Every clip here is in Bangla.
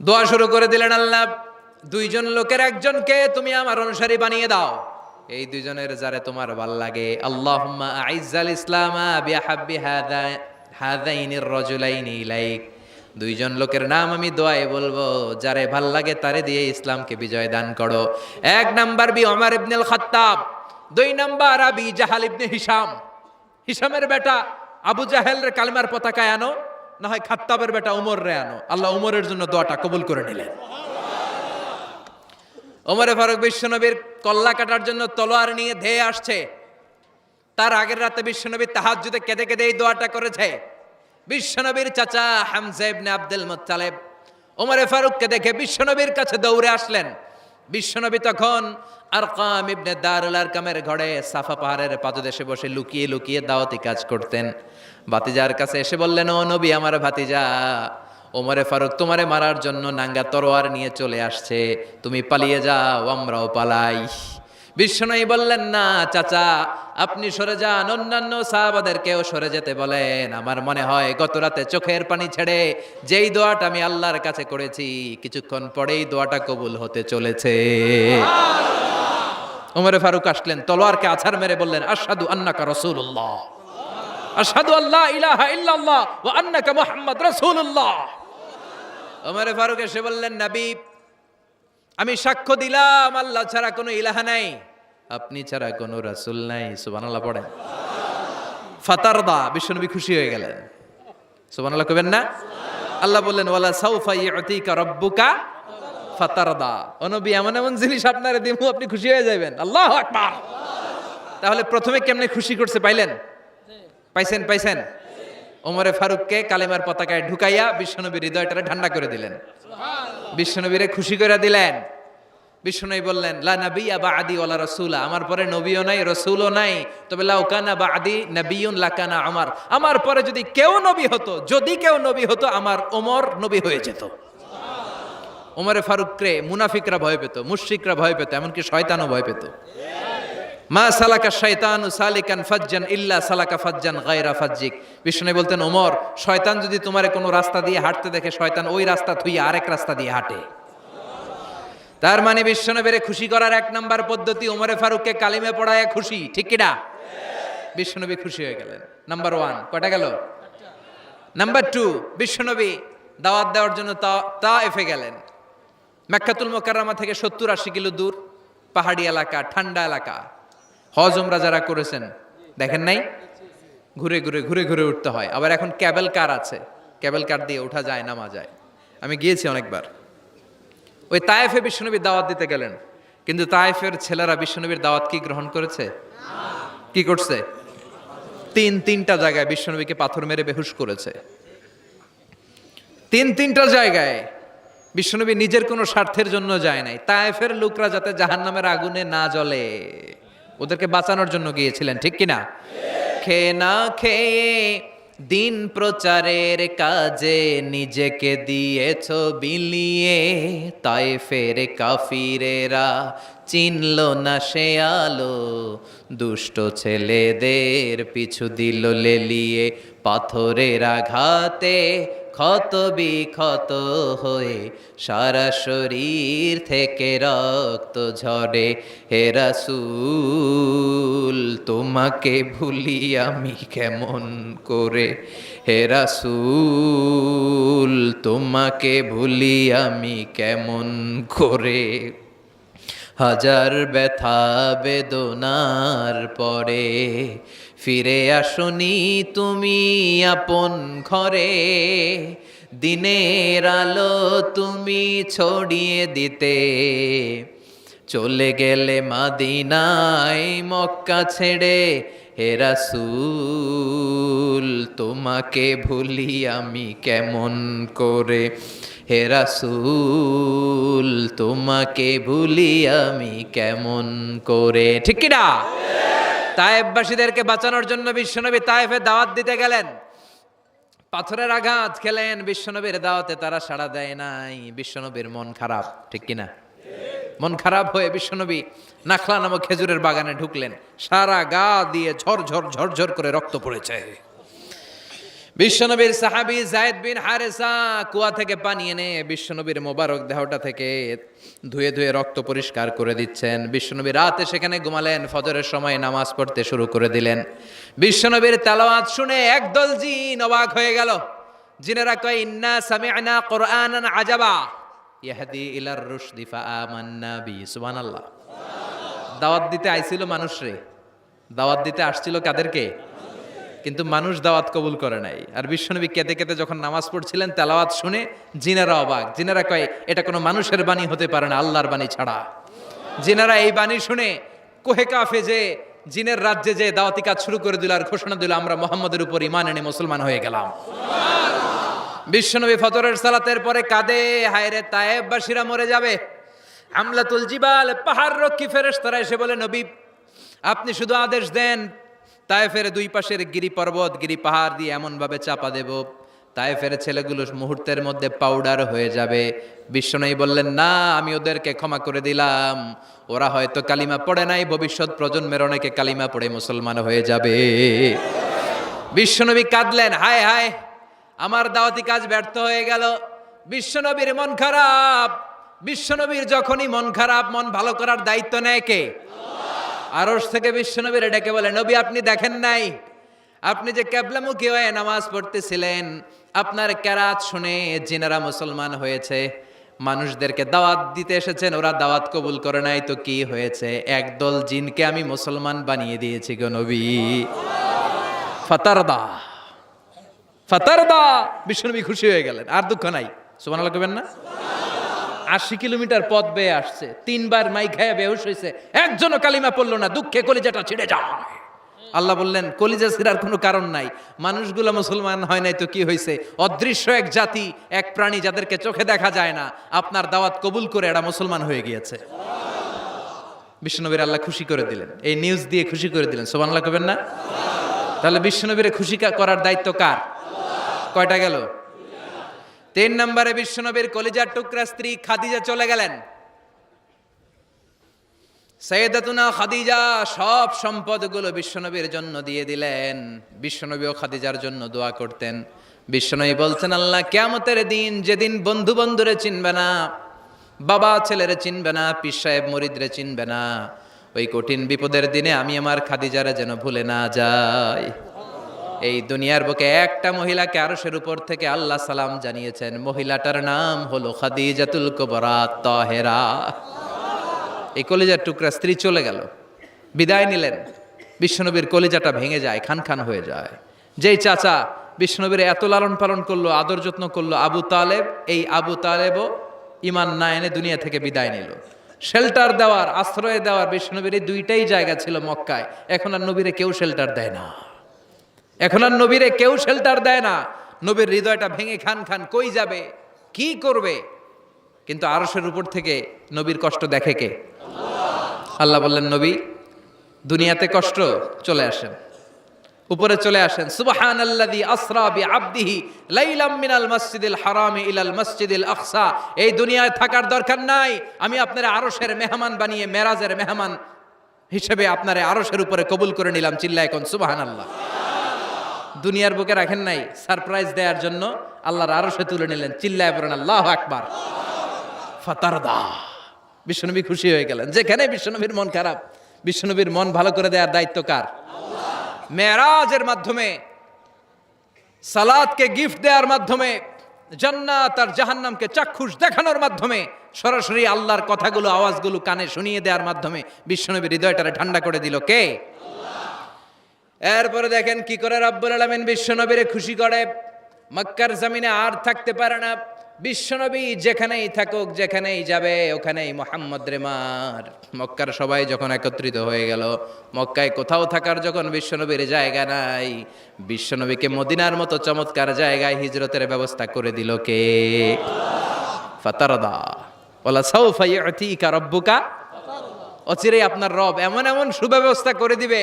দোয়া শুরু করে দিলেন, আল্লাহ দুইজন লোকের একজনকে তুমি আমার অনুসারী বানিয়ে দাও, এই দুইজনের যারে তোমার ভাল লাগে। আল্লাহুম্মা আইজ্জাল ইসলামা বিহাব্বি হাযাইনির রাজুলাইনি ইলাইক। দুইজন লোকের নাম আমি দোয়ায় বলবো, যারে ভাল লাগে তারে দিয়ে ইসলামকে বিজয় দান করো। এক নাম্বার ওমর ইবনুল খাত্তাব, দুই নাম্বার আবি জাহাল ইবনে হিশাম। হিশামের বেটা আবু জাহেলের কালিমার পতাকায় আনো, না হয় খাত্তাবের বেটা উমর রে আনো। আল্লাহ উমরের জন্য দোয়াটা কবুল করে নিলেন। ওমরে ফারুক বিশ্বনবীর কল্লা কাটার জন্য তলোয়ার নিয়ে ধেয়ে আসছে। তার আগের রাতে বিশ্বনবী তাহাজ্জুদে কেঁদে কেঁদে এই দোয়াটা করেছে। বিশ্বনবীর চাচা হামজা ইবনে আব্দুল মুত্তালিব ওমরে ফারুককে দেখে বিশ্বনবীর কাছে দৌড়ে আসলেন। বিশ্বনবী তখন আরকাম ইবনে দারুল আরকামের ঘরে সাফা পাহাড়ের পাদদেশে বসে লুকিয়ে লুকিয়ে দাওয়াতি কাজ করতেন। ভাতিজার কাছে এসে বললেন, ও নবী, আমার ভাতিজা ওমরে ফারুক তোমারে মারার জন্য নাঙ্গা তরোয়ার নিয়ে চলে আসছে, তুমি পালিয়ে যাও, আমরাও পালাই। বিশ্বনবী বললেন, না চাচা, আপনি সরে যান, অন্যান্য সাহাবাদেরকেও সরে যেতে বলেন। আমার মনে হয় গত রাতে চোখের পানি ছেড়ে যেই দোয়াটা আমি আল্লাহর কাছে করেছি, কিছুক্ষণ পরেই দোয়াটা কবুল হতে চলেছে। ওমরে ফারুক আসলেন, তলোয়ারকে আছাড় মেরে বললেন, আশহাদু আন্নাকা রাসূলুল্লাহ, আশহাদু আল্লা ইলাহা ইল্লাল্লাহ ওয়া আন্নাকা মুহাম্মদ রাসূলুল্লাহ। ওমরে ফারুক এসে বললেন, নবী, আমি সাক্ষ্য দিলাম আল্লাহ ছাড়া কোনো ইলাহা নাই, আপনি ছাড়া কোনো রাসূল নাই। সুবহানাল্লাহ পড়েন। ফাতারদা, বিশ্বনবী খুশি হয়ে গেলেন। সুবহানাল্লাহ কইবেন না? আল্লাহ বললেন, ওয়ালা সাউফা ইউতিকা রাব্বুকা ফাতারদা। ও নবী, এমন এমন জিনিস আপনারে দিমু, আপনি খুশি হয়ে যাবেন। আল্লাহু আকবার। তাহলে প্রথমে কেমনে খুশি করছে পাইলেন? পাইছেন? ওমরে ফারুককে কালেমার পতাকায় ঢুকাইয়া বিশ্বনবীর হৃদয়টারে ঠান্ডা করে দিলেন, বিশ্বনবীরে খুশি করে দিলেন। বিশ্বনবী বললেন, লা নাবিয়্যা বা'দি ওয়ালা রাসূলা, আমার পরে নবীও নাই, রাসূলও নাই, তবে লাউ কানা বা'দি নাবিয়্যুন লাকানা ওমর, আমার পরে যদি কেউ নবী হতো, আমার ওমর নবী হয়ে যেত। ওমরে ফারুককে মুনাফিকরা ভয় পেত, মুশরিকরা ভয় পেত, এমনকি শয়তানও ভয় পেত। মা সালাকা শাইতানু সালিকান ফাজ্জান ইল্লা সালাকা ফাজ্জান গায়রা ফাজ্জিক। বিষ্ণু বলতেন, ওমর, শয়তান যদি তোমারে কোনো রাস্তা দিয়ে হাঁটতে দেখে, শয়তান ওই রাস্তা থুইয়া আরেক রাস্তা দিয়ে হাঁটে। তার মানে বিশ্বনবীরে খুশি করার এক নাম্বার পদ্ধতি ওমরে ফারুককে কালিমে পড়ায় খুশি, ঠিক কিনা? বিশ্বনবী খুশি হয়ে গেলেন। নাম্বার 1 কয়টা গেল? নাম্বার 2, বিশ্বনবী দাওয়াত দেওয়ার জন্য তায়েফে গেলেন। মক্কাতুল মুকাররমা থেকে 70-80 কিলো দূর, পাহাড়ি এলাকা, ঠান্ডা এলাকা। হজ উমরা যারা করেছেন দেখেন নাই, ঘুরে ঘুরে উঠতে হয়। আবার এখন ক্যাবেল কার আছে, ক্যাবেল কার দিয়ে ওঠা যায়, নামা যায়। আমি গিয়েছি অনেকবার। ওই তায়েফে বিশ্বনবী দাওয়াত দিতে গেলেন, কিন্তু তায়েফের ছেলেরা বিশ্বনবীর দাওয়াত কি গ্রহণ করেছে? কি করছে? তিনটা জায়গায় বিশ্বনবীকে পাথর মেরে বেহুশ করেছে। তিনটা জায়গায় বিশ্বনবী নিজের কোনো স্বার্থের জন্য যায় নাই, তায়েফের লোকরা যাতে জাহান্নামের আগুনে না জ্বলে ওদেরকে বাঁচানোর জন্য গিয়েছিলেন, ঠিক কিনা? খেয়ে না খেয়ে দিন প্রচারের কাজে নিজেকে দিয়েছ বিলিয়ে, তায়েফের কাফিরেরা চিনল না সে আলো, দুষ্ট ছেলেদের পিছু দিল লেলিয়ে, পাথরের আঘাতে ক্ষত বিক্ষত হয়ে সারা শরীর থেকে রক্ত ঝরে। হে রাসূল, তোমাকে ভুলি আমি কেমন করে, হে রাসূল, তোমাকে ভুলি আমি কেমন করে। হাজার ব্যথা বেদনার পরে ফিরে আসনি তুমি আপন ঘরে, দিনের আলো তুমি ছড়িয়ে দিতে, চলে গেলে মদিনায় মক্কা ছেড়ে। হে রাসূল, তোমাকে ভুলি আমি কেমন করে, হে রাসূল, তোমাকে ভুলি আমি কেমন করে, ঠিক কি না? তায়েফবাসীদেরকে বাঁচানোর জন্য বিশ্বনবী তায়েফে দাওয়াত দিতে গেলেন। পাথরের আঘাত খেলেন, বিশ্বনবীর দাওয়াতে তারা সাড়া দেয় নাই। বিশ্বনবীর মন খারাপ, ঠিক কিনা? মন খারাপ হয়ে বিশ্বনবী নাখলা নামক খেজুরের বাগানে ঢুকলেন। সারা গা দিয়ে ঝরঝর করে রক্ত পড়েছে। বিশ্বনবীর সাহাবী যায়েদ বিন হারেসা কুয়া থেকে পানি এনে বিশ্বনবীর মোবারক দেহটা থেকে ধুয়ে ধুয়ে রক্ত পরিষ্কার করে দিচ্ছেন। বিশ্বনবী রাতে সেখানে ঘুমালেন, ফজরের সময় নামাজ পড়তে শুরু করে দিলেন। বিশ্বনবীর তেলাওয়াত শুনে একদল জিন অবাক হয়ে গেল। জিনেরা কয়, ইন্না সামি'না কুরআনান আজাবা ইয়াহদি ইলার রুশদি ফাআমান্না বি। সুবহানাল্লাহ। দাওয়াত দিতে আইছিল মানুষরে, দাওয়াত দিতে আসছিল কাদেরকে? কিন্তু মানুষ দাওয়াত কবুল করে নাই। আর বিশ্বনবী কেঁদে কেঁদে যখন নামাজ পড়ছিলেন, তেলাওয়াত শুনে জিনেরা অবাক। জিনেরা কয়, এটা কোনো মানুষের বাণী হতে পারে না, আল্লাহর বাণী ছাড়া। জিনেরা এই বাণী শুনে কোহে কাফে যে জিনের রাজ্যে যে দাওয়াতি কাজ শুরু করে দিল আর ঘোষণা দিল, আমরা মুহাম্মদের উপর ঈমান এনে মুসলমান হয়ে গেলাম। বিশ্বনবী ফজরের সালাতের পরে কাঁদে, হায়রে তায়েববাসীরা মরে যাবে। হামলাতুল জিবাল, পাহাড় রক্ষী ফেরেশতারা এসে বলে, নবী আপনি শুধু আদেশ দেন, তায়েফের দুই পাশের গিরি পর্বত গিরি পাহাড় দিয়ে এমন ভাবে চাপা দেব, তায়েফের ছেলেগুলো মুহূর্তের মধ্যে পাউডার হয়ে যাবে। বিশ্বনবী বললেন, না, আমি ওদেরকে ক্ষমা করে দিলাম, ওরা হয়তো কালিমা পড়ে নাই, ভবিষ্যৎ প্রজন্মের অনেকে কালিমা পড়ে মুসলমান হয়ে যাবে। বিশ্বনবী কাঁদলেন, হায় হায় আমার দাওয়াতি কাজ ব্যর্থ হয়ে গেল। বিশ্বনবীর মন খারাপ। বিশ্বনবীর যখনই মন খারাপ, মন ভালো করার দায়িত্ব নেয় কে? আরশ থেকে বিশ্বনবীর ডেকে বলে, নবী আপনি দেখেন নাই, আপনি যে কিবলামুখী হয়ে নামাজ পড়তেছিলেন, আপনার কেরাত শুনে জিনেরা মুসলমান হয়েছে। মানুষদেরকে দাওয়াত দিতে এসেছেন, ওরা দাওয়াত কবুল করে নাই, তো কি হয়েছে? একদল জিনকে আমি মুসলমান বানিয়ে দিয়েছি গো নবী। ফাতারদা ফাতারদা। বিশ্বনবী খুশি হয়ে গেলেন, আর দুঃখ নাই। সুবহানাল্লাহ কইবেন না? 80 কিলোমিটার পথ বেয়ে আসছে, 3 বার মাই খেয়ে বেহুশ হয়েছে, একজনও কালিমা পড়লো না, দুঃখে কলিজাটা ছিঁড়ে যায়। আল্লাহ বললেন, কলিজা ছিঁড়ার কোনো কারণ নাই, মানুষগুলো মুসলমান হয় নাই তো কি হয়েছে? অদৃশ্য এক জাতি, এক প্রাণী যাদেরকে চোখে দেখা যায় না, আপনার দাওয়াত কবুল করে এরা মুসলমান হয়ে গিয়েছে। বিশ্বনবীর আল্লাহ খুশি করে দিলেন, এই নিউজ দিয়ে খুশি করে দিলেন। সুবহানাল্লাহ কইবেন না? তাহলে বিশ্বনবীরে খুশি করার দায়িত্ব কার? কয়টা গেল? 3 নম্বরে বিশ্বনবীর কলিজার টুকরা স্ত্রী খাদিজা চলে গেলেন। সাইয়েদাতুনা খাদিজা সব সম্পদগুলো বিশ্বনবীর জন্য দিয়ে দিলেন। বিশ্বনবীও খাদিজার জন্য দোয়া করতেন। বিশ্বনবী বলছেন, আল্লাহ কিয়ামতের দিন, যেদিন বন্ধু বন্ধুরে চিনবে না, বাবা ছেলেরে চিনবে না, পীর সাহেব মুরিদরে চিনবে না, ওই কঠিন বিপদের দিনে আমি আমার খাদিজারে যেন ভুলে না যাই। এই দুনিয়ার বুকে একটা মহিলাকে আরশের উপর থেকে আল্লাহ সালাম জানিয়েছেন, মহিলাটার নাম হলো খাদিজাতুল কুবরা তাহেরা। এই কলিজার টুকরা স্ত্রী চলে গেল, বিদায় নিলেন। বিশ্বনবীর কলিজাটা ভেঙে যায়, খান খান হয়ে যায়। যেই চাচা বিশ্বনবীর এত লালন পালন করলো, আদর যত্ন করলো, আবু তালেব, এই আবু তালেবও ঈমান না এনে দুনিয়া থেকে বিদায় নিল। শেল্টার দেওয়ার, আশ্রয় দেওয়ার বিশ্বনবীর এই দুইটাই জায়গা ছিল মক্কায়। এখন আর নবীরে কেউ শেল্টার দেয় না, এখন আর নবীরে কেউ শেল্টার দেয় না। নবীর হৃদয়টা ভেঙে খান খান, কই যাবে, কি করবে? কিন্তু আরশের উপর থেকে নবীর কষ্ট দেখে কে? আল্লাহ বললেন, নবী দুনিয়াতে কষ্ট, চলে আসেন, উপরে চলে আসেন। সুবহানাল্লাযী আসরা বিআবদিহি লাইলাম মিনাল মাসজিদিল হারামি ইলাল মাসজিদিল আকসা। এই দুনিয়ায় থাকার দরকার নাই, আমি আপনারে আরশের মেহমান বানিয়ে মেরাজের মেহমান হিসেবে আপনারে আরশের উপরে কবুল করে নিলাম। চিল্লায় কোন সুবহানাল্লাহ। দুনিয়ার বুকে রাখেন নাই, সারপ্রাইজ দেওয়ার জন্য আল্লাহর আরশে তুলে নিলেন। চিল্লায় পড়েন আল্লাহু আকবার। ফাতারদা। বিশ্বনবী খুশি হয়ে গেলেন। যেখানে বিশ্বনবীর মন খারাপ, বিশ্বনবীর মন ভালো করে দেওয়ার দায়িত্ব কার? মেরাজের মাধ্যমে, সালাতকে গিফট দেওয়ার মাধ্যমে, জান্নাত আর জাহান্নামকে চাক্ষুষ দেখানোর মাধ্যমে, সরাসরি আল্লাহর কথাগুলো, আওয়াজগুলো কানে শুনিয়ে দেওয়ার মাধ্যমে বিশ্বনবীর হৃদয়টারে ঠান্ডা করে দিল কে? এরপরে দেখেন কি করে রব্বুল আলামিন বিশ্বনবীরে খুশি করে। মক্কার জমিনে আর থাকতে পারে না, বিশ্বনবী যেখানেই থাকুক, যেখানেই যাবে, ওখানেই মুহাম্মদ রে মার। মক্কার সবাই যখন একত্রিত হয়ে গেল, মক্কায় কোথাও থাকার যখন বিশ্বনবীর জায়গা নাই, বিশ্বনবীকে মদিনার মতো চমৎকার জায়গায় হিজরতের ব্যবস্থা করে দিল কে? ফাতারদা। ওয়ালা সাউফা ইউতিকা রাব্বুকা। অচিরেই আপনার রব এমন এমন সুব্যবস্থা করে দিবে,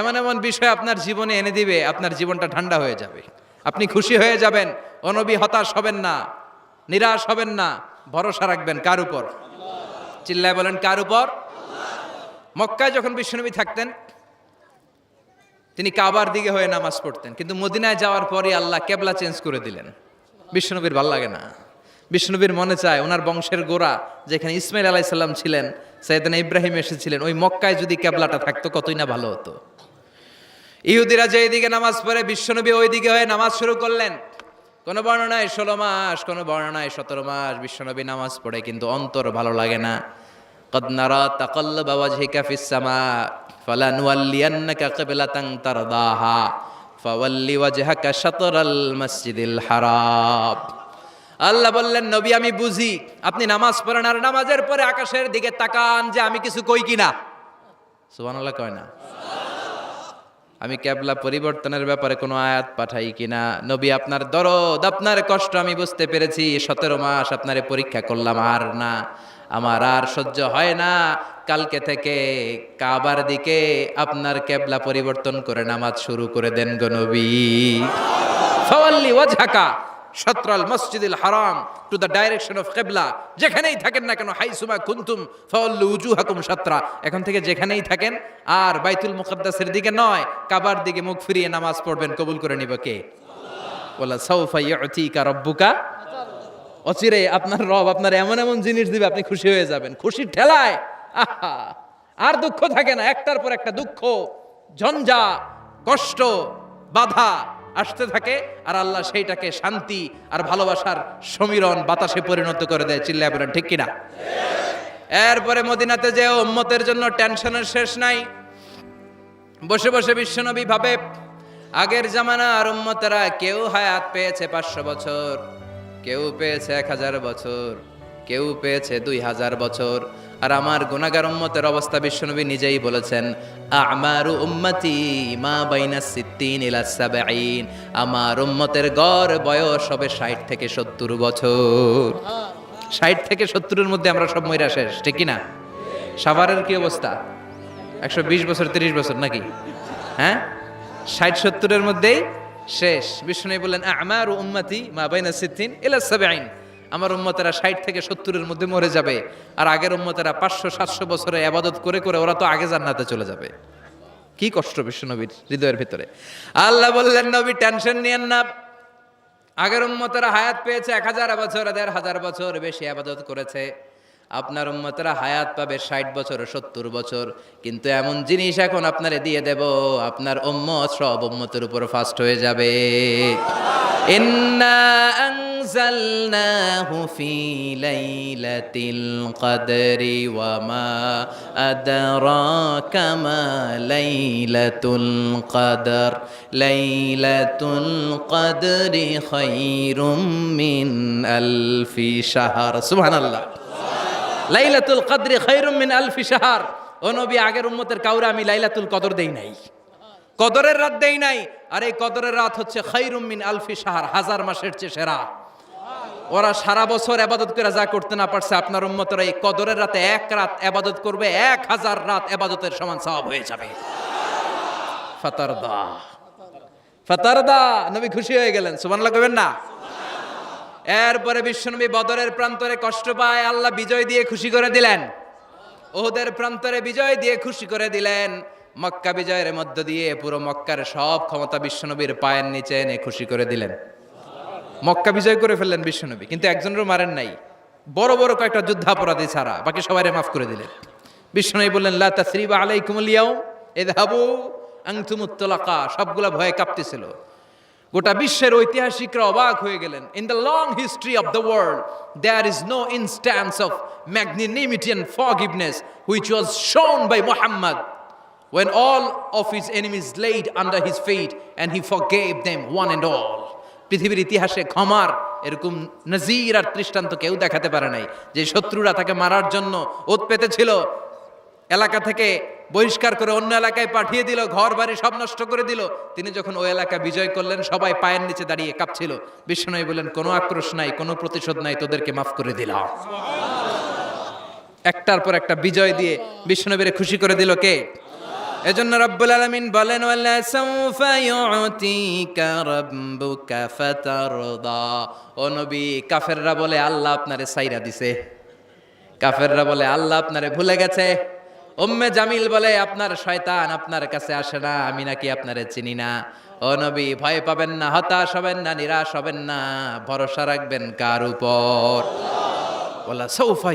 এমন এমন বিষয় আপনার জীবনে এনে দিবে, আপনার জীবনটা ঠান্ডা হয়ে যাবে, আপনি খুশি হয়ে যাবেন। ও নবী, হতাশ হবেন না, নিরাশ হবেন না, ভরসা রাখবেন কার উপর? চিল্লায় বলেন কার উপর? মক্কায় যখন বিশ্বনবী থাকতেন, তিনি কাবার দিকে হয়ে নামাজ পড়তেন, কিন্তু মদিনায় যাওয়ার পরে আল্লাহ কেবলা চেঞ্জ করে দিলেন। বিশ্বনবীর ভাল লাগে না। বিশ্বনবীর মনে চায় ওনার বংশের গোড়া যেখানে ইসমাইল আলাইহিস সালাম ছিলেন, সাইয়েদনা ইব্রাহিম এসেছিলেন, ওই মক্কায় যদি কেবলাটা থাকতো কতই না ভালো হতো। ইহুদিরা যেদিকে নামাজ পড়ে বিশ্বনবী ওই দিকে হয়ে নামাজ শুরু করলেন। কোন বর্ণনায় 16 মাস, কোন বর্ণনায় 17 মাস বিশ্বনবী নামাজ পড়ে, কিন্তু অন্তর ভালো লাগে না। قد نرى تقلب وجهك في السماء فلنولينك قبلة ترضاها فول وجهك شطر المسجد الحرام। আল্লাহ বললেন, নবী আমি বুঝি আপনি নামাজ পড়েন, আর নামাজের পরে আকাশের দিকে তাকান যে আমি কিছু কই কিনা। সুবহানাল্লাহ কয় না? আমি কেবলা পরিবর্তনের ব্যাপারে কোনো আয়াত পাঠাই কিনা। নবী আপনার দরদ, আপনার কষ্ট আমি বুঝতে পেরেছি। 17 মাস আপনারে পরীক্ষা করলাম, আর না, আমার আর সহ্য হয় না। কালকে থেকে কাবার দিকে আপনার কেবলা পরিবর্তন করে নামাজ শুরু করে দেন গো নবী। ফাওয়াল্লি ওয়াজহাকা শাতরাল মসজিদিল হারাম, টু দ্য ডাইরেকশন অফ কিবলা। যেখানেই থাকেন না কেন, হাইসুমা কুনতুম ফাওয়াল্লু উজুহাকুম শাতরা, এখন থেকে যেখানেই থাকেন আর বাইতুল মুকাদ্দাসের দিকে নয়, কাবার দিকে মুখ ফিরিয়ে নামাজ পড়বেন। কবুল করে নিব কে? ওয়ালা সাউফা ইউতিকা রাব্বুকা, অচিরে আপনার রব আপনার এমন এমন জিনিস দিবে আপনি খুশি হয়ে যাবেন। খুশির ঠেলায় আহা, আর দুঃখ থাকে না। একটার পর একটা দুঃখ, ঝঞ্ঝা, কষ্ট, বাধা আসতে থাকে, আর আল্লাহ সেইটাকে শান্তি আর ভালোবাসার সমীরণ বাতাসে পরিণত করে দেয়। চিল্লায় বলেন ঠিক কিনা? এরপরে মদিনাতে যে উম্মতের জন্য টেনশনের শেষ নাই। বসে বসে বিশ্বনবী ভাবে, আগের জামানার উম্মতেরা কেউ হায়াত পেয়েছে 500 বছর, কেউ পেয়েছে 1000 বছর, কেউ পেয়েছে 2000 বছর, আর আমার গুনাহগার উম্মতের অবস্থা বিশ্বনবী নিজেই বলেছেন, আমারু উম্মতি মা বাইনা 60 ইলা 70, আমার উম্মতের গড় বয়স হবে 60 থেকে 70 বছর। 60 থেকে 70-এর মধ্যে আমরা সব মইরা শেষ, ঠিক কি না? সাভারের কি অবস্থা? 120 বছর 30 বছর নাকি? হ্যাঁ, 60-70-এর মধ্যেই শেষ। বিষ্ণু বললেন, আমারু উম্মতি মা বাইনা 60 ইলা 70, আমার উম্মতেরা 60 থেকে 70-এর মধ্যে মরে যাবে, আর আগের উম্মতেরা 500-700 বছরে ইবাদত করে করে ওরা তো আগে জান্নাতে চলে যাবে। কি কষ্ট বিশ্বনবীর হৃদয়ের ভিতরে। আল্লাহ বললেন, নবী টেনশন নিয়েন না। আগের উম্মতেরা হায়াত পেয়েছে 1000 বছর, 1500 বছর বেশি ইবাদত করেছে। আপনার উম্মতেরা হায়াত পাবে 60 বছর 70 বছর, কিন্তু এমন জিনিস এখন আপনারে দিয়ে দেব, আপনার উম্মত সব উম্মতের উপর ফাস্ট হয়ে যাবে। ইন্না আনজালনাহু ফি লাইলাতিল কদরি ওয়া মা আদরাকা মা লাইলাতুল কদর, লাইলাতুল কদরি খায়রুম মিন আলফি শাহর। সুবহানাল্লাহ। লাইলাতুল কদরি খায়রুম মিন আলফি শাহর। ও নবী, আগের উম্মতের কাউরে আমি লাইলাতুল কদর দেই নাই, কদরের রাত দেই নাই, আর এই কদরের রাত হচ্ছে খায়রুম মিন আলফি শাহর, 1000 মাসের চেয়ে সেরা। ওরা সারা বছর ইবাদত করে যা করতে না পারছে, আপনার উম্মতরা এই কদরের রাতে এক রাত ইবাদত করবে, 1000 রাত ইবাদতের সমান সওয়াব হয়ে যাবে। ফাতারদা, ফাতারদা, নবী খুশি হয়ে গেলেন। সুবহানাল্লাহ কইবেন না? এরপরে বিশ্বনবী বদরের প্রান্তরে কষ্ট পায়, আল্লাহ বিজয় দিয়ে খুশি করে দিলেন। ওহুদের প্রান্তরে বিজয় দিয়ে খুশি করে দিলেন। মক্কা বিজয়ের মধ্য দিয়ে পুরো মক্কার সব ক্ষমতা বিশ্বনবীর পায়ের নিচে এনে খুশি করে দিলেন। মক্কা বিজয় করে ফেললেন বিশ্বনবী, কিন্তু একজনেরও মারেন নাই, বড় বড় কয়েকটা যুদ্ধাপরাধী ছাড়া বাকি সবাইরে মাফ করে দিলেন। বিশ্বনবী বললেন, লা তাসরিবা আলাইকুমুল ইয়াউম ইযহাবু আনতুমুত তুলাকা। সবগুলা ভয়ে কাঁপতেছিল। গোটা বিশ্বের ঐতিহাসিকরা অবাক হয়ে গেলেন। In the long history of the world there is no instance of magnanimity and forgiveness which was shown by Muhammad when all of his enemies laid under his feet and he forgave them one and all. পৃথিবীর ইতিহাসে ক্ষমার এরকম নজির আর দৃষ্টান্ত কেউ দেখাতে পারে নাই। যে শত্রুরা তাকে মারার জন্য ওত পেতেছিল, এলাকা থেকে বহিষ্কার করে অন্য এলাকায় পাঠিয়ে দিল, ঘর বাড়ি সব নষ্ট করে দিল, তিনি যখন ওই এলাকা বিজয় করলেন সবাই পায়ের নিচে দাঁড়িয়ে কাঁপছিল। বিশ্বনবী বললেন, কোনো আক্রোশ নাই, কোনো প্রতিশোধ নাই, তোদেরকে মাফ করে দিলাম। একটার পর একটা বিজয় দিয়ে বিশ্বনবীরে খুশি করে দিল কে? এজন্য রব্বুল আলামিন বলেন, ওয়ালা সাউফা ইউতিকা রাব্বুকা ফাতারদা। ও নবী, কাফেররা বলে আল্লাহ আপনারে সাইরা দিছে, কাফেররা বলে আল্লাহ আপনারে ভুলে গেছে, উম্মে জামিল বলে, আপনার শয়তান আপনার কাছে আসে না, আমি নাকি আপনারে চিনি না। ও নবী, ভয় পাবেন না, হতাশ হবেন না, নিরাশ হবেন না, ভরসা রাখবেন কার উপর? বলা সৌফা